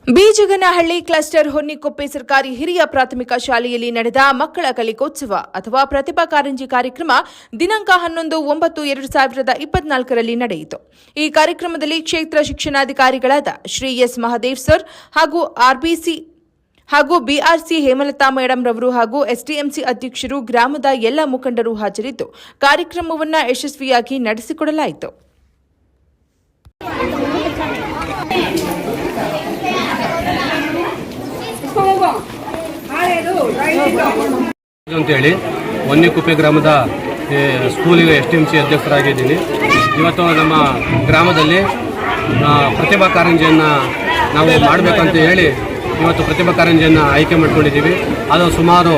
ಬೀಜಗನಹಳ್ಳಿ cluster ಹೊನ್ನಿಕೊಪ್ಪೆ ಸರ್ಕಾರಿ ಹಿರಿಯ ಪ್ರಾಥಮಿಕ ಶಾಲೆಯಲ್ಲಿ ನಡೆದ ಮಕ್ಕಳ ಕಲಿಕೋತ್ಸವ ಅಥವಾ ಪ್ರತಿಭಾ ಕಾರಂಜಿ ಕಾರ್ಯಕ್ರಮ ದಿನಾಂಕ 11/9/2024 ರಲ್ಲಿ ನಡೆಯಿತು. ಈ ಕಾರ್ಯಕ್ರಮದಲ್ಲಿ ಕ್ಷೇತ್ರ ಶಿಕ್ಷಣಾಧಿಕಾರಿಗಳಾದ ಶ್ರೀ ಎಸ್ ಮಹದೇವ್ ಸರ್ ಹಾಗೂ ಬಿಆರ್ಸಿ ಹೇಮಲತಾ ಮೇಡಂ ರವರು ಹಾಗೂ ಎಸ್ಡಿಎಂಸಿ ಅಧ್ಯಕ್ಷರು ಗ್ರಾಮದ ಎಲ್ಲ ಮುಖಂಡರು ಹಾಜರಿದ್ದು ಕಾರ್ಯಕ್ರಮವನ್ನು ಯಶಸ್ವಿಯಾಗಿ ನಡೆಸಿಕೊಡಲಾಯಿತು. ಅಂತೇಳಿ ಹೊನ್ನಿಕೊಪ್ಪೆ ಗ್ರಾಮದ ಸ್ಕೂಲಿಗೆ ಎಸ್ಡಿಎಂಸಿ ಅಧ್ಯಕ್ಷರಾಗಿದ್ದೀನಿ. ಇವತ್ತು ನಮ್ಮ ಗ್ರಾಮದಲ್ಲಿ ಪ್ರತಿಭಾ ಕಾರಂಜಿಯನ್ನು ನಾವು ಮಾಡಬೇಕಂತ ಹೇಳಿ ಇವತ್ತು ಪ್ರತಿಭಾ ಕಾರಂಜಿಯನ್ನು ಆಯ್ಕೆ ಮಾಡ್ಕೊಂಡಿದ್ದೀವಿ. ಅದು ಸುಮಾರು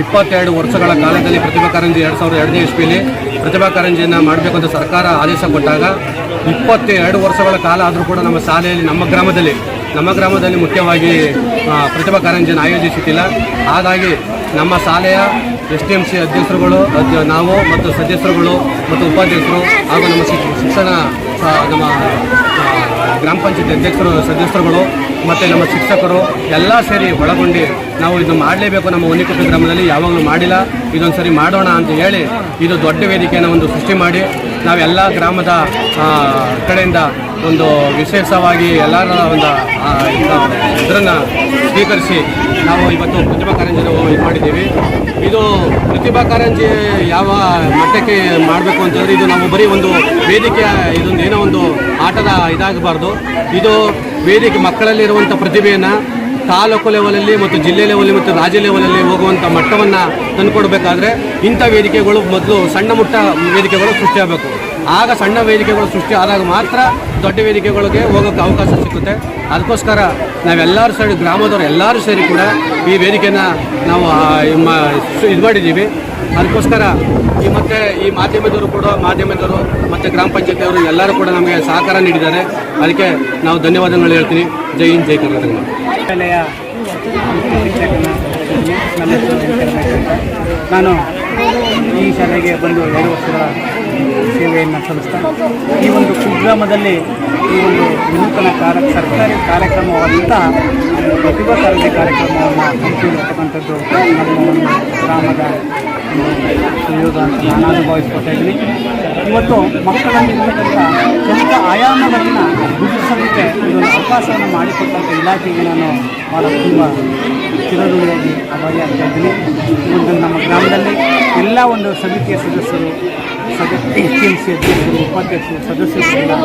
22 ವರ್ಷಗಳ ಕಾಲದಲ್ಲಿ ಪ್ರತಿಭಾ ಕಾರಂಜಿ 2002ನೇ ಇಸ್ವಿಯಲ್ಲಿ ಪ್ರತಿಭಾ ಕಾರಂಜಿಯನ್ನು ಮಾಡಬೇಕಂತ ಸರ್ಕಾರ ಆದೇಶ ಕೊಟ್ಟಾಗ 22 ವರ್ಷಗಳ ಕಾಲ ಆದರೂ ಕೂಡ ನಮ್ಮ ಶಾಲೆಯಲ್ಲಿ ನಮ್ಮ ಗ್ರಾಮದಲ್ಲಿ ಮುಖ್ಯವಾಗಿ ಪ್ರತಿಭಾ ಕಾರಂಜಿಯನ್ನು ಆಯೋಜಿಸುತ್ತಿಲ್ಲ. ಹಾಗಾಗಿ ನಮ್ಮ ಶಾಲೆಯ ಎಸ್ಡಿಎಂಸಿ ಅಧ್ಯಕ್ಷರುಗಳು ನಾವು ಮತ್ತು ಸದಸ್ಯರುಗಳು ಮತ್ತು ಉಪಾಧ್ಯಕ್ಷರು ಹಾಗೂ ನಮ್ಮ ಶಿಕ್ಷಣ ನಮ್ಮ ಗ್ರಾಮ ಪಂಚಾಯತ್ ಸದಸ್ಯರುಗಳು ಮತ್ತು ನಮ್ಮ ಶಿಕ್ಷಕರು ಎಲ್ಲ ಸೇರಿ ಒಳಗೊಂಡು ನಾವು ಇದನ್ನು ಮಾಡಲೇಬೇಕು. ನಮ್ಮ ಹೊನ್ನಿಕೊಪ್ಪೆ ಗ್ರಾಮದಲ್ಲಿ ಯಾವಾಗಲೂ ಮಾಡಿಲ್ಲ, ಇದೊಂದು ಸರಿ ಮಾಡೋಣ ಅಂತ ಹೇಳಿ ಇದು ದೊಡ್ಡ ವೇದಿಕೆಯನ್ನು ಒಂದು ಸೃಷ್ಟಿ ಮಾಡಿ ನಾವೆಲ್ಲ ಗ್ರಾಮದ ಕಡೆಯಿಂದ ಒಂದು ವಿಶೇಷವಾಗಿ ಎಲ್ಲರ ಒಂದು ಇದನ್ನು ಸ್ವೀಕರಿಸಿ ನಾವು ಇವತ್ತು ಪ್ರತಿಭಾ ಕಾರಂಜಿನ ಇದು ಮಾಡಿದ್ದೀವಿ. ಇದು ಪ್ರತಿಭಾ ಕಾರಂಜಿ ಯಾವ ಮಟ್ಟಕ್ಕೆ ಮಾಡಬೇಕು ಅಂತಂದರೆ ಇದು ನಾವು ಬರೀ ಒಂದು ವೇದಿಕೆ ಇದೊಂದು ಏನೋ ಒಂದು ಆಟದ ಇದಾಗಬಾರ್ದು. ಇದು ವೇದಿಕೆ ಮಕ್ಕಳಲ್ಲಿರುವಂಥ ಪ್ರತಿಭೆಯನ್ನು ತಾಲೂಕು ಲೆವೆಲಲ್ಲಿ ಮತ್ತು ಜಿಲ್ಲೆ ಲೆವೆಲ್ ಮತ್ತು ರಾಜ್ಯ ಲೆವೆಲಲ್ಲಿ ಹೋಗುವಂಥ ಮಟ್ಟವನ್ನು ತಂದುಕೊಡ್ಬೇಕಾದ್ರೆ ಇಂಥ ವೇದಿಕೆಗಳು ಮೊದಲು ಸಣ್ಣ ಮಟ್ಟ ವೇದಿಕೆಗಳು ಸೃಷ್ಟಿಯಾಗಬೇಕು. ಆಗ ಸಣ್ಣ ವೇದಿಕೆಗಳು ಸೃಷ್ಟಿ ಆದಾಗ ಮಾತ್ರ ದೊಡ್ಡ ವೇದಿಕೆಗಳಿಗೆ ಹೋಗೋಕ್ಕೆ ಅವಕಾಶ ಸಿಗುತ್ತೆ. ಅದಕ್ಕೋಸ್ಕರ ನಾವೆಲ್ಲರೂ ಸೇರಿ ಗ್ರಾಮದವರು ಎಲ್ಲರೂ ಸೇರಿ ಕೂಡ ಈ ವೇದಿಕೆಯನ್ನು ನಾವು ಇದು ಮಾಡಿದ್ದೀವಿ. ಅದಕ್ಕೋಸ್ಕರ ಮತ್ತು ಈ ಮಾಧ್ಯಮದವರು ಮತ್ತು ಗ್ರಾಮ ಪಂಚಾಯತಿಯವರು ಎಲ್ಲರೂ ಕೂಡ ನಮಗೆ ಸಹಕಾರ ನೀಡಿದ್ದಾರೆ. ಅದಕ್ಕೆ ನಾವು ಧನ್ಯವಾದಗಳು ಹೇಳ್ತೀನಿ. ಜೈ ಹಿಂದ್, ಜೈ ಕರ್ನಾಟಕ. ಶಾಲೆಯ ನಾನು ಈ ಶಾಲೆಗೆ ಬಂದು 2 ವರ್ಷಗಳ ಸೇವೆಯನ್ನು ಸಲ್ಲಿಸ್ತಾ ಈ ಒಂದು ಕುಗ್ರಾಮದಲ್ಲಿ ಈ ಒಂದು ವಿನೂತನ ಸರ್ಕಾರಿ ಕಾರ್ಯಕ್ರಮವಾದಂಥ ಪ್ರತಿಭಾ ಕಾರಂಜಿ ಕಾರ್ಯಕ್ರಮವನ್ನು ಹಮ್ಮಿಕೊಂಡಿರ್ತಕ್ಕಂಥದ್ದು ನಮ್ಮ ಒಂದು ಗ್ರಾಮದ ಸಂಯೋಗ ಅಂತ ನಾನು ಭಾವಿಸ್ಕೊತಾ ಇದ್ದೀನಿ. ಇವತ್ತು ಮಕ್ಕಳಲ್ಲಿರ್ತಕ್ಕಂಥ ಸ್ವಂತ ಆಯಾಮಗಳನ್ನು ಗುರುತಿಸಲಿಕ್ಕೆ ಇದೊಂದು ಅವಕಾಶವನ್ನು ಮಾಡಿಕೊಟ್ಟಂಥ ಇಲಾಖೆಗೆ ನಾನು ಭಾಳ ತುಂಬ ಚಿರಋಣಿಯಾಗಿ ಆಭಾರಿ ಆಗ್ತಾ ಇದ್ದೀನಿ. ಒಂದು ನಮ್ಮ ಗ್ರಾಮದಲ್ಲಿ ಎಲ್ಲ ಒಂದು ಸಮಿತಿಯ ಸದಸ್ಯರು ಎಸ್ಡಿಎಂಸಿ ಅಧ್ಯಕ್ಷರು, ಉಪಾಧ್ಯಕ್ಷರು, ಸದಸ್ಯರು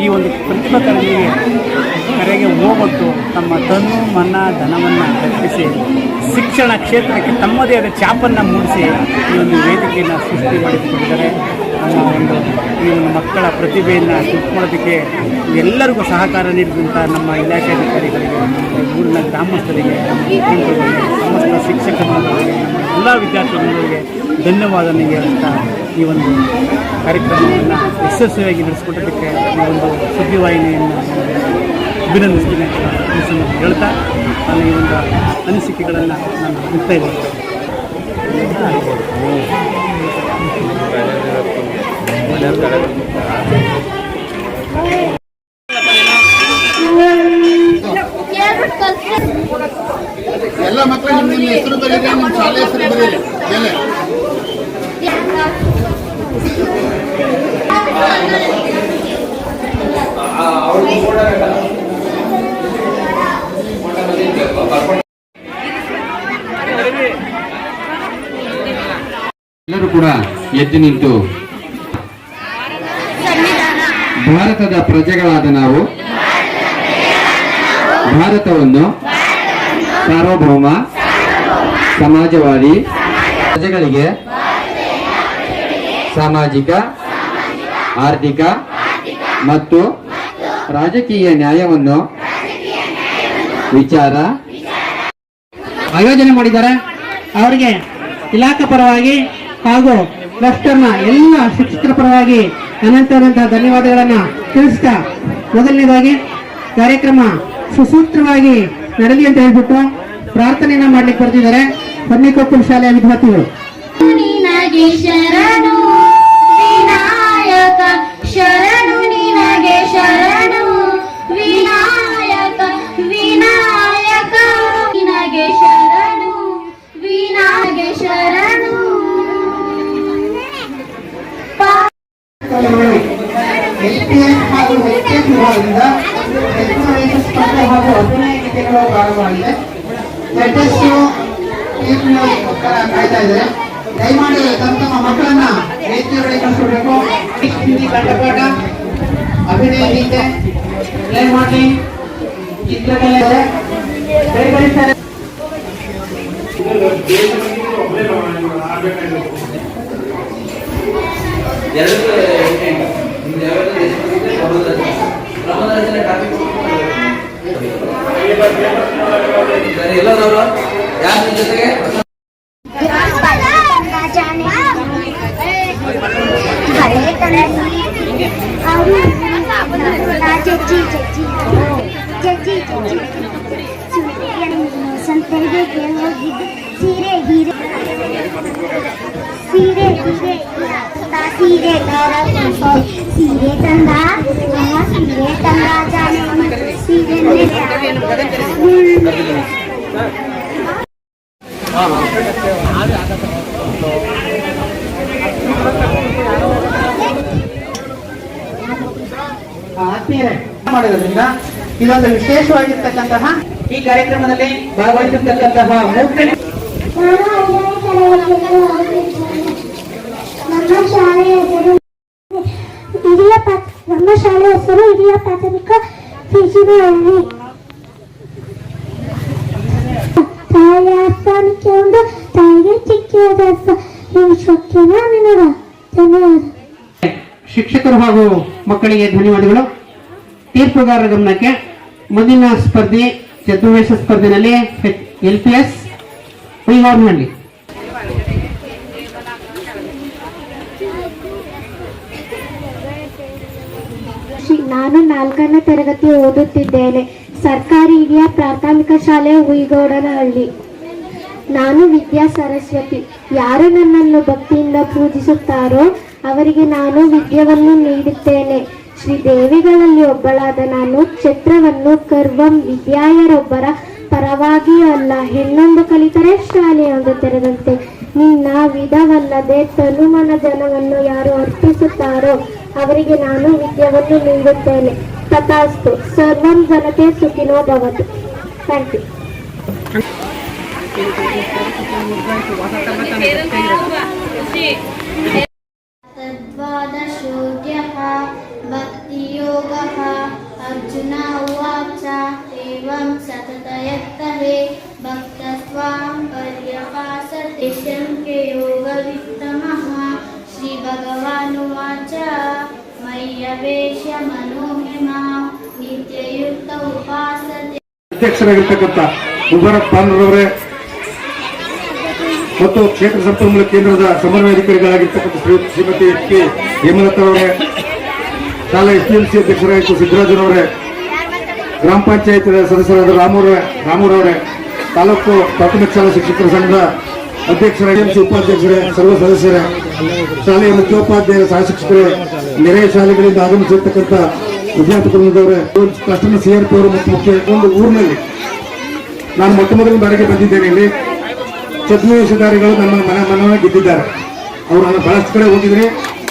ಈ ಒಂದು ಪ್ರತಿಭಾ ಕರೆಗೆ ಹೋಗ್ಬಿಟ್ಟು ತಮ್ಮ ತನ್ನು ಮನ ಧನವನ್ನು ಕಲ್ಪಿಸಿ ಶಿಕ್ಷಣ ಕ್ಷೇತ್ರಕ್ಕೆ ತಮ್ಮದೇ ಆದ ಛಾಪನ್ನು ಮೂಡಿಸಿ ಈ ಒಂದು ವೇದಿಕೆಯನ್ನು ಸೃಷ್ಟಿ ಮಾಡಿಕೊಂಡಿದ್ದಾರೆ. ನಮ್ಮ ಒಂದು ಈ ಒಂದು ಮಕ್ಕಳ ಪ್ರತಿಭೆಯನ್ನು ತಿಳ್ಕೊಳ್ಳೋದಕ್ಕೆ ಎಲ್ಲರಿಗೂ ಸಹಕಾರ ನೀಡಿದಂಥ ನಮ್ಮ ಇಲಾಖೆ ಅಧಿಕಾರಿಗಳಿಗೆ, ಊರಿನ ಗ್ರಾಮಸ್ಥರಿಗೆ, ಸಮಸ್ತ ಶಿಕ್ಷಕರಿಗೆ, ನಮ್ಮ ಎಲ್ಲ ವಿದ್ಯಾರ್ಥಿಗಳಿಗೆ ಧನ್ಯವಾದ ಹೇಳುತ್ತಾ ಈ ಒಂದು ಕಾರ್ಯಕ್ರಮವನ್ನು ಯಶಸ್ವಿಯಾಗಿ ನಡೆಸಿಕೊಟ್ಟದಕ್ಕೆ ಈ ಒಂದು ಸುದ್ದಿವಾಹಿನಿಯನ್ನು ಅಭಿನಂದಿಸ್ತೀನಿ ಅಂತ ಹೇಳ್ತಾ ನಾನು ಈ ಒಂದು ಅನಿಸಿಕೆಗಳನ್ನು ನಾನು ಬಿಡ್ತಾ ಇದ್ದೀನಿ. ಎಲ್ಲ ಮಕ್ಕಳು ನಿಮ್ಮ ಹೆಸರು ಬರೀರಿ, ನಿಮ್ಮ ಶಾಲೆ ಹೆಸರು ಬರೀರಿ. ಎಲ್ಲರೂ ಕೂಡ ಎದ್ದು ನಿಂತು ಭಾರತದ ಪ್ರಜೆಗಳಾದ ನಾವು ಭಾರತವನ್ನು ಸಾರ್ವಭೌಮ ಸಮಾಜವಾದಿ ಪ್ರಜೆಗಳಿಗೆ ಸಾಮಾಜಿಕ, ಆರ್ಥಿಕ ಮತ್ತು ರಾಜಕೀಯ ನ್ಯಾಯವನ್ನು ವಿಚಾರ ಆಯೋಜನೆ ಮಾಡಿದ್ದಾರೆ. ಅವರಿಗೆ ಇಲಾಖಾ ಪರವಾಗಿ ಹಾಗೂ ಕ್ಲಸ್ಟರ್ನ ಎಲ್ಲ ಶಿಕ್ಷಕರ ಪರವಾಗಿ ಅನಂತ ಧನ್ಯವಾದಗಳನ್ನು ತಿಳಿಸ್ತಾ, ಮೊದಲನೇದಾಗಿ ಕಾರ್ಯಕ್ರಮ ಸುಸೂತ್ರವಾಗಿ ನಡೆದಿ ಅಂತ ಹೇಳ್ಬಿಟ್ಟು ಪ್ರಾರ್ಥನೆಯನ್ನ ಮಾಡ್ಲಿಕ್ಕೆ ಬರ್ತಿದ್ದಾರೆ ಹೊನ್ನಿಕೊಪ್ಪೆ ಶಾಲೆಯ ವಿದ್ಯಾರ್ಥಿಗಳು. ಶರಣು ವಿನಾಯಕ ಶರಣು ನಿನಗೆ ಶರಣು ವಿನಾಯಕ ವಿನಾಯಕ ವಿಭಾಗದಿಂದ ಹೆಚ್ಚಿನ ವಯಸ್ಸು ಸ್ಪರ್ಧೆ ಹಾಗೂ ಅಭಿನಯ ಗೀತೆಗಳು ಪ್ರಾರಂಭವಾಗಿದೆ. ಜಡ್ಜಸ್ಸು ತೀರ್ಪಿನೋಸ್ಕರ ಕಾಯ್ತಾ ಇದ್ದಾರೆ. ದಯಮಾಡಿ ತಮ್ಮ ಮಕ್ಕಳನ್ನ ವೇದಿಕೆಯೊಳಗೆ ಕಳಿಸ್ಕೊಡ್ಬೇಕು. ಹಿಂದಿ ಕಂಠಪಾಠ, ಅಭಿನಯ ಗೀತೆ, ಪ್ಲೇ ಮಾಡಿ, ಚಿತ್ರಕಲೆ ಬೆಳವಣಿಗೆ ಎಲ್ಲದವರು ಯಾರ ಜೊತೆಗೆ ಸಂತರಿಗೆ ಹೋಗಿದ್ದು ಸೀರೆ ಹೀರೆ ಸೀರೆ ಹೀರೆ ಸೀರೆ ಸೀರೆ ತಂದ ಸೀರೆ ತಂದ ಜಾನೆ ಸೀರೆ ಆತ್ಮೀಯರೇ ಮಾಡೋದ್ರಿಂದ ಇದೊಂದು ವಿಶೇಷವಾಗಿರ್ತಕ್ಕಂತಹ ಈ ಕಾರ್ಯಕ್ರಮದಲ್ಲಿ ಭಾಗವಹಿಸಿರ್ತಕ್ಕಂತಹ ನಮ್ಮ ಶಾಲೆಯ ಹೆಸರು ಹಿರಿಯ ಪ್ರಾಥಮಿಕ ಪಿಜಿನಹಳ್ಳಿ. ತಾಯಿಯ ಸ್ಥಾನಕ್ಕೆ ಒಂದು ತಾಯಿಗೆ ಚಿಕ್ಕಿಯಾದ ವಿಶ್ವಕ್ಕೆ ನಾನಿನರ ಧನ್ಯವಾದ. ಶಿಕ್ಷಕರು ಹಾಗೂ ಮಕ್ಕಳಿಗೆ ಧನ್ಯವಾದಗಳು. ತೀರ್ಪುಗಾರರ ಗಮನಕ್ಕೆ ಮುಂದಿನ ಸ್ಪರ್ಧೆ ಚತುರ್ವೇಶ ಸ್ಪರ್ಧೆಯಲ್ಲಿ LPS ಹುಯಿಗಾವನಹಳ್ಳಿ. ನಾನು 4ನೇ ತರಗತಿ ಓದುತ್ತಿದ್ದೇನೆ. ಸರ್ಕಾರಿ ಹಿರಿಯ ಪ್ರಾಥಮಿಕ ಶಾಲೆ ಹುಯಿಗೌಡನಹಳ್ಳಿ. ನಾನು ವಿದ್ಯಾ ಸರಸ್ವತಿ. ಯಾರು ನನ್ನನ್ನು ಭಕ್ತಿಯಿಂದ ಪೂಜಿಸುತ್ತಾರೋ ಅವರಿಗೆ ನಾನು ವಿದ್ಯೆಯನ್ನು ನೀಡುತ್ತೇನೆ. ಶ್ರೀ ದೇವಿಗಳಲ್ಲಿ ಒಬ್ಬಳಾದ ನಾನು ಕ್ಷೇತ್ರವನ್ನು ಕರ್ವಂ ವಿದ್ಯಾಯರೊಬ್ಬರ ಪರವಾಗಿಯೂ ಅಲ್ಲ, ಹೆಣ್ಣೊಂದು ಕಲಿತರೆ ಶಾಲೆಯೊಂದು ತೆರೆದಂತೆ. ನಿನ್ನ ವಿಧವಲ್ಲದೆ ತನುಮನ ಜನವನ್ನು ಯಾರು ಅರ್ಪಿಸುತ್ತಾರೋ ಅವರಿಗೆ ನಾನು ವಿದ್ಯೆಯನ್ನು ನೀಡುತ್ತೇನೆ. ತಥಾಸ್ತು. ಸರ್ವಂ ಜನತೆ ಸುಖಿನೋ ಭವತು. Thank you. तद्वादशोऽध्यायः भक्तियोगः। अर्जुन उवाच एवं सततयत्तहे भक्तस्त्वां पर्यपासते शङ्के योगवित्तमः। श्रीभगवानुवाच मय्यवेश्य मनो मां नित्ययुक्त उपासते. ಅಧ್ಯಕ್ಷರಾಗಿರ್ತಕ್ಕಂಥ ಮುಬಾರಕ್ ಪಾಲ್ರವರೇ ಮತ್ತು ಕ್ಷೇತ್ರ ಸಂಪನ್ಮೂಲ ಕೇಂದ್ರದ ಸಮನ್ವಯಾಧಿಕಾರಿಗಳಾಗಿರ್ತಕ್ಕಂಥ ಶ್ರೀಮತಿ HP ಹೇಮಲತಾ ಅವರೇ, ಶಾಲಾ SDMC ಅಧ್ಯಕ್ಷರಾಗಿತ್ತು ಸಿದ್ದರಾಜನವರೇ, ಗ್ರಾಮ ಪಂಚಾಯತ್ ಸದಸ್ಯರಾದ ರಾಮೂರವರೇ, ತಾಲೂಕು ಪ್ರಾಥಮಿಕ ಶಾಲಾ ಶಿಕ್ಷಕರ ಸಂಘದ ಅಧ್ಯಕ್ಷರ SDMC ಉಪಾಧ್ಯಕ್ಷರೇ, ಸರ್ವ ಸದಸ್ಯರೇ, ಶಾಲೆಯ ಮುಖ್ಯೋಪಾಧ್ಯಾಯರ ಸಹ ಶಿಕ್ಷಕರೇ, ನೆರೆಯ ಶಾಲೆಗಳಿಂದ ಆಗಮಿಸಿರ್ತಕ್ಕಂಥ ವಿದ್ಯಾರ್ಥಿ ವೃಂದದವರೇ, ಕಷ್ಟನ CRP ಅವರು ಮತ್ತು ಮುಖ್ಯ ಒಂದು ಊರಿನಲ್ಲಿ ನಾನು ಮೊಟ್ಟ ಮೊದಲ ಬಾರಿಗೆ ಬಂದಿದ್ದೇನೆ. ಇಲ್ಲಿ ಚತುರ್ವೇಶಧಾರಿಗಳು ನಮ್ಮ ಮನವನ್ನು ಗೆದ್ದಿದ್ದಾರೆ. ಅವರು ನಾನು ಬಹಳಷ್ಟು ಕಡೆ ಹೋಗಿದ್ದೀನಿ.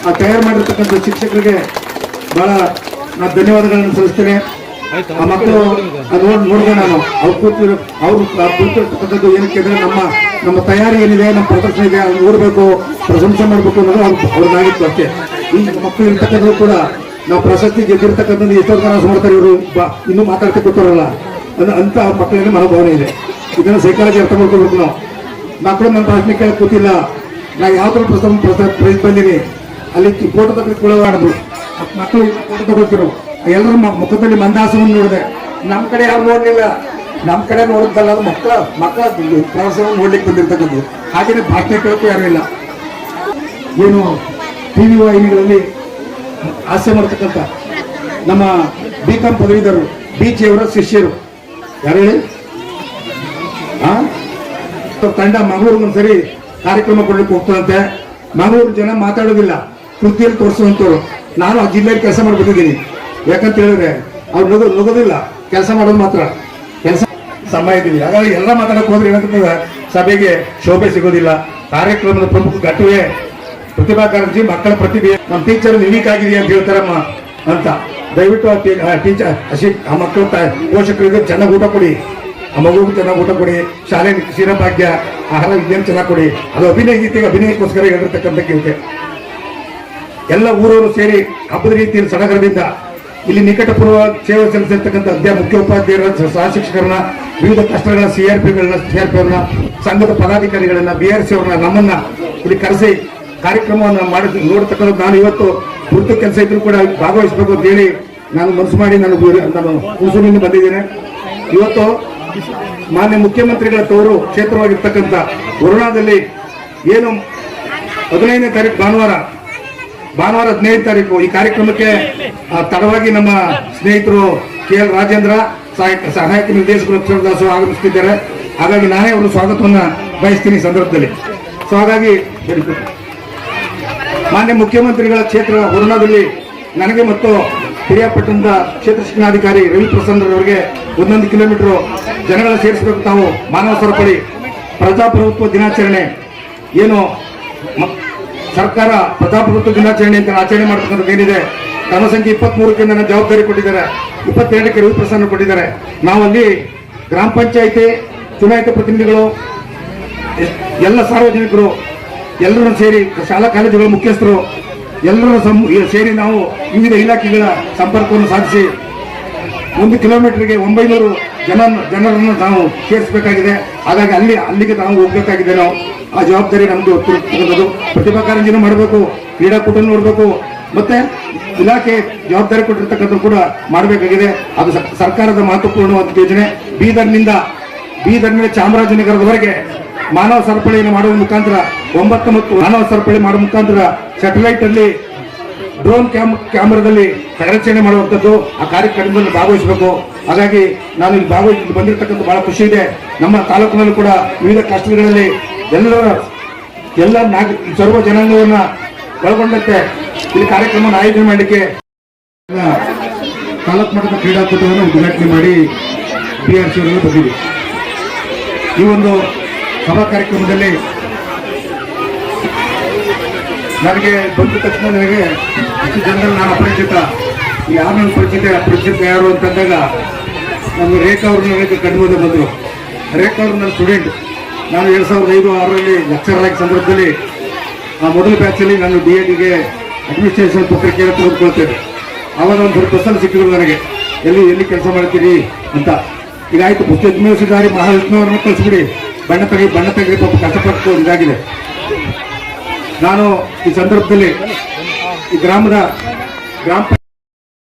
ಆ ತಯಾರು ಮಾಡಿರ್ತಕ್ಕಂಥ ಶಿಕ್ಷಕರಿಗೆ ಬಹಳ ನಾನು ಧನ್ಯವಾದಗಳನ್ನು ಸಲ್ಲಿಸ್ತೇನೆ. ಆ ಮಕ್ಕಳು ನೋಡಿದೆ ನಾನು ಅವ್ರು ಕೂತಿರ್ತಕ್ಕಂಥದ್ದು ಏನಕ್ಕೆ ಅಂದ್ರೆ ನಮ್ಮ ತಯಾರಿ ಏನಿದೆ, ನಮ್ಮ ಪ್ರದರ್ಶನ ಇದೆ, ಅದು ನೋಡಬೇಕು, ಪ್ರಶಂಸೆ ಮಾಡಬೇಕು ಅನ್ನೋದು ಅವ್ರದ್ದಾಗಿತ್ತು ಅಷ್ಟೇ. ಈ ಮಕ್ಕಳು ಇರ್ತಕ್ಕಂಥದ್ದು ಕೂಡ ನಾವು ಪ್ರಶಸ್ತಿ ಗೆದ್ದಿರ್ತಕ್ಕಂಥದ್ದು ಎಷ್ಟೋ ಜನ ಮಾಡ್ತಾರೆ, ಇವರು ಇನ್ನೂ ಮಾತಾಡ್ತಾ ಕೂತಾರಲ್ಲ ಅಂತ ಮಕ್ಕಳಲ್ಲಿ ಮನೋಭಾವನೆ ಇದೆ. ಇದನ್ನು ಸೈಕಾಲಜಿ ಅರ್ಥ ಮಾಡ್ಕೊಳ್ಬೇಕು ನಾವು. ಮಕ್ಕಳು ನನ್ನ ಪ್ರಶ್ನೆ ಕೇಳಕ್ ಕೂತಿಲ್ಲ, ನಾ ಯಾವ ತರ ಪ್ರೈಸ್ ಬಂದೀನಿ, ಅಲ್ಲಿ ಫೋಟೋ ತಗೊಳ್ಳೋದು ಮಕ್ಕಳು ಫೋಟೋ ತಗೊಳ್ತಿರು. ಎಲ್ಲರ ಮುಖದಲ್ಲಿ ಮಂದಾಸವನ್ನು ನೋಡಿದೆ. ನಮ್ಮ ಕಡೆ ಯಾರು ನೋಡ್ಲಿಲ್ಲ, ನಮ್ಮ ಕಡೆ ನೋಡಿದ್ದಲ್ಲ, ಅದು ಮಕ್ಕಳ ಪ್ರವಾಸವನ್ನು ನೋಡ್ಲಿಕ್ಕೆ ಬಂದಿರ್ತಕ್ಕಂಥದ್ದು. ಹಾಗೇನೆ ಭಾಷಣ ಕೇಳಕ್ಕೂ ಯಾರು ಇಲ್ಲ. ಏನು TV ವಾಹಿನಿಗಳಲ್ಲಿ ಹಾಸ್ಯ ಮಾಡ್ತಕ್ಕಂಥ ನಮ್ಮ BCom ಪದವೀಧರರು BG ಅವರ ಶಿಷ್ಯರು ಯಾರು ಹೇಳಿ ತಂಡ ಮಂಗಳೂರು ಒಂದ್ಸರಿ ಕಾರ್ಯಕ್ರಮ ಕೊಡ್ಲಿಕ್ಕೆ ಹೋಗ್ತಾರಂತೆ. ಮಂಗಳೂರು ಜನ ಮಾತಾಡೋದಿಲ್ಲ, ಕೃತಿಯಲ್ಲಿ ತೋರಿಸುವಂತವ್ರು. ನಾನು ಆ ಜಿಲ್ಲೆಯಲ್ಲಿ ಕೆಲಸ ಮಾಡ್ಬಿಟ್ಟಿದ್ದೀನಿ. ಯಾಕಂತ ಹೇಳಿದ್ರೆ ಅವ್ರು ನುಗೋದಿಲ್ಲ, ಕೆಲಸ ಮಾಡೋದು ಮಾತ್ರ. ಕೆಲಸ ಸಮಯ ಇದ್ದೀವಿ. ಹಾಗಾಗಿ ಎಲ್ಲ ಮಾತಾಡಕ್ ಹೋದ್ರೆ ಏನಾಗ್ತದೆ, ಸಭೆಗೆ ಶೋಭೆ ಸಿಗೋದಿಲ್ಲ. ಕಾರ್ಯಕ್ರಮದ ಪ್ರಮುಖ ಘಟ್ಟವೇ ಪ್ರತಿಭಾ ಕಾರಂಜಿ, ಮಕ್ಕಳ ಪ್ರತಿಭೆ. ನಮ್ಮ ಟೀಚರ್ ಯುನೀಕ್ ಆಗಿದೆ ಅಂತ ಹೇಳ್ತಾರಮ್ಮ. ಅಂತ ದಯವಿಟ್ಟು ಟೀಚರ್ ಆ ಮಕ್ಕಳು ಪೋಷಕರಿಗೆ ಚೆನ್ನಾಗಿ ಊಟ ಕೊಡಿ, ಆ ಮಗುಗೂ ಚೆನ್ನಾಗಿ ಊಟ ಕೊಡಿ, ಶಾಲೆ ಕ್ಷೀರಭಾಗ್ಯ ಆಹಾರ ವಿಜ್ಞಾನ ಚೆನ್ನಾಗಿ ಕೊಡಿ. ಅದು ಅಭಿನಯ ಗೀತೆಗೆ ಅಭಿನಯಕ್ಕೋಸ್ಕರ ಹೇಳಿರ್ತಕ್ಕಂಥ ಗೀತೆ. ಎಲ್ಲ ಊರವರು ಸೇರಿ ಹಬ್ಬದ ರೀತಿಯಲ್ಲಿ ಸಡಗರದಿಂದ ಇಲ್ಲಿ ನಿಕಟಪೂರ್ವ ಸೇವೆ ಸಲ್ಲಿಸಿರ್ತಕ್ಕಂಥ ಮುಖ್ಯೋಪಾಧ್ಯಾಯರ ಸಹ ಶಿಕ್ಷಕರನ್ನ, ವಿವಿಧ ಕಷ್ಟಗಳ ಸಿಆರ್ಪಿಗಳನ್ನ, ಸಂಘದ ಪದಾಧಿಕಾರಿಗಳನ್ನ, BRC ಅವ್ರನ್ನ, ನಮ್ಮನ್ನ ಇಲ್ಲಿ ಕರೆಸಿ ಕಾರ್ಯಕ್ರಮವನ್ನು ಮಾಡಿ ನೋಡ್ತಕ್ಕಂಥ ನಾನು ಇವತ್ತು ತುರ್ತು ಕೆಲಸ ಇದ್ರು ಕೂಡ ಭಾಗವಹಿಸಬೇಕು ಅಂತ ಹೇಳಿ ನಾನು ಮನಸ್ಸು ಮಾಡಿ ನಾನು ಹುಣಸೂರಿನಿಂದ ಬಂದಿದ್ದೇನೆ. ಇವತ್ತು ಮಾನ್ಯ ಮುಖ್ಯಮಂತ್ರಿಗಳ ತವರು ಕ್ಷೇತ್ರವಾಗಿರ್ತಕ್ಕಂಥ ವರುಣಾದಲ್ಲಿ ಏನು 15ನೇ ತಾರೀಕು ಭಾನುವಾರ 15ನೇ ತಾರೀಕು ಈ ಕಾರ್ಯಕ್ರಮಕ್ಕೆ ತಡವಾಗಿ ನಮ್ಮ ಸ್ನೇಹಿತರು KL ರಾಜೇಂದ್ರ ಸಹಾಯಕ ನಿರ್ದೇಶಕರು ಅಕ್ಷರದಾಸು ಆಗಮಿಸುತ್ತಿದ್ದಾರೆ. ಹಾಗಾಗಿ ನಾನೇ ಅವರು ಸ್ವಾಗತವನ್ನ ಬಯಸ್ತೀನಿ ಸಂದರ್ಭದಲ್ಲಿ. ಸೊ ಹಾಗಾಗಿ ಮಾನ್ಯ ಮುಖ್ಯಮಂತ್ರಿಗಳ ಕ್ಷೇತ್ರ ವರುಣಾದಲ್ಲಿ ನನಗೆ ಮತ್ತು ಹಿರಿಯಾಪಟ್ಟಣದ ಕ್ಷೇತ್ರ ಶಿಕ್ಷಣಾಧಿಕಾರಿ ರವಿ ಪ್ರಸನ್ನರವರಿಗೆ 1 ಕಿಲೋಮೀಟರ್ ಜನಗಳ ಸೇರಿಸಬೇಕು. ತಾವು ಮಾನವ ಸರಪಳಿ ಪ್ರಜಾಪ್ರಭುತ್ವ ದಿನಾಚರಣೆ ಏನು ಸರ್ಕಾರ ಪ್ರಜಾಪ್ರಭುತ್ವ ದಿನಾಚರಣೆ ಅಂತ ಆಚರಣೆ ಮಾಡ್ತಕ್ಕಂಥದ್ದು ಏನಿದೆ, ಕ್ರಮ ಸಂಖ್ಯೆ 23ಕ್ಕೆ ನನ್ನ ಜವಾಬ್ದಾರಿ ಕೊಟ್ಟಿದ್ದಾರೆ, 22ಕ್ಕೆ ರವಿ ಪ್ರಸನ್ನ ಕೊಟ್ಟಿದ್ದಾರೆ. ನಾವಲ್ಲಿ ಗ್ರಾಮ ಪಂಚಾಯಿತಿ ಚುನಾಯಿತ ಪ್ರತಿನಿಧಿಗಳು, ಎಲ್ಲ ಸಾರ್ವಜನಿಕರು ಎಲ್ಲರೂ ಸೇರಿ, ಶಾಲಾ ಕಾಲೇಜುಗಳ ಮುಖ್ಯಸ್ಥರು ಎಲ್ಲರೂ ಸೇರಿ ನಾವು ವಿವಿಧ ಇಲಾಖೆಗಳ ಸಂಪರ್ಕವನ್ನು ಸಾಧಿಸಿ 1 ಕಿಲೋಮೀಟರ್ಗೆ 900 ಜನರನ್ನು ನಾವು ಸೇರಿಸಬೇಕಾಗಿದೆ. ಹಾಗಾಗಿ ಅಲ್ಲಿಗೆ ನಾವು ಹೋಗ್ಬೇಕಾಗಿದೆ. ನಾವು ಆ ಜವಾಬ್ದಾರಿ ನಮ್ದು ಹೊತ್ತಿರ್ತಕ್ಕಂಥದ್ದು. ಪ್ರತಿಭಾ ಕಾರಂಜಿನೂ ಮಾಡಬೇಕು, ಕ್ರೀಡಾಕೂಟ ನೋಡಬೇಕು, ಮತ್ತೆ ಇಲಾಖೆ ಜವಾಬ್ದಾರಿ ಕೊಟ್ಟಿರ್ತಕ್ಕಂಥ ಕೂಡ ಮಾಡಬೇಕಾಗಿದೆ. ಅದು ಸರ್ಕಾರದ ಮಹತ್ವಪೂರ್ಣವಾದ ಯೋಜನೆ. ಬೀದರ್ನಿಂದ ಚಾಮರಾಜನಗರದವರೆಗೆ ಮಾನವ ಸರಪಳಿಯನ್ನು ಮಾಡುವ ಮುಖಾಂತರ 9 ಮಾನವ ಸರಪಳಿ ಮಾಡುವ ಮುಖಾಂತರ ಸ್ಯಾಟಲೈಟ್ ಅಲ್ಲಿ ಡ್ರೋನ್ ಕ್ಯಾಮರಾದಲ್ಲಿ ಕಾರ್ಯಾಚರಣೆ ಮಾಡುವಂಥದ್ದು. ಆ ಕಾರ್ಯಕ್ರಮದಲ್ಲಿ ಭಾಗವಹಿಸಬೇಕು. ಹಾಗಾಗಿ ನಾನು ಇಲ್ಲಿ ಭಾಗವಹಿಸಿ ಬಂದಿರತಕ್ಕಂಥ ಬಹಳ ಖುಷಿ ಇದೆ. ನಮ್ಮ ತಾಲೂಕಿನಲ್ಲೂ ಕೂಡ ವಿವಿಧ ಕ್ಲಸ್ಟರ್ಗಳಲ್ಲಿ ಎಲ್ಲ ಸರ್ವ ಜನಾಂಗವನ್ನ ಒಳಗೊಂಡಂತೆ ಇಲ್ಲಿ ಕಾರ್ಯಕ್ರಮವನ್ನು ಆಯೋಜನೆ ಮಾಡಲಿಕ್ಕೆ ತಾಲೂಕು ಮಟ್ಟದ ಕ್ರೀಡಾಕೂಟವನ್ನು ಉದ್ಘಾಟನೆ ಮಾಡಿ BRC ಅವರಲ್ಲಿ ಬಂದಿದೆ. ಈ ಒಂದು ಸಭಾ ಕಾರ್ಯಕ್ರಮದಲ್ಲಿ ನನಗೆ ಬಂದ ತಕ್ಷಣ ನನಗೆ ಇಷ್ಟು ಜನರಲ್ಲಿ ನಾನು ಅಪರಿಚಿತ, ಯಾರು ನನ್ನ ಪರಿಚಿತ ಯಾರು ಅಂತಂದಾಗ ನಮ್ಮ ರೇಖಾ ಅವರು ನನಗೆ ಕಂಡುಬಂದು ಬಂದರು. ರೇಖಾ ಅವರು ನನ್ನ ಸ್ಟೂಡೆಂಟ್. ನಾನು 2005-6ರಲ್ಲಿ ಲೆಕ್ಚರರ್ ಆಗಿ ಸಂದರ್ಭದಲ್ಲಿ ಆ ಮೊದಲ ಬ್ಯಾಚಲ್ಲಿ ನಾನು DEDಗೆ ಅಡ್ಮಿನಿಸ್ಟ್ರೇಷನ್ ಪತ್ರಿಕೆಯನ್ನು ತೆಗೆದುಕೊಳ್ತೇನೆ. ಆವಾಗ ಒಂದು ಸ್ವಲ್ಪ ಬಸ್ಸಲ್ಲಿ ಸಿಕ್ಕಿದ್ರು ನನಗೆ, ಎಲ್ಲಿ ಕೆಲಸ ಮಾಡ್ತೀರಿ ಅಂತ. ಈಗ ಆಯ್ತು, ಪುಸ್ತಕ ಮೇಲಿಸಿದಾರಿ ಮಹಾವಿಷ್ಣುವರನ್ನ ಕಳಿಸ್ಬಿಡಿ, ಬಣ್ಣ ತೆಗೆದು ಪಾಪ ಕಷ್ಟಪಟ್ಟು ಇದಾಗಿದೆ. ನಾನು ಈ ಸಂದರ್ಭದಲ್ಲಿ ಈ ಗ್ರಾಮ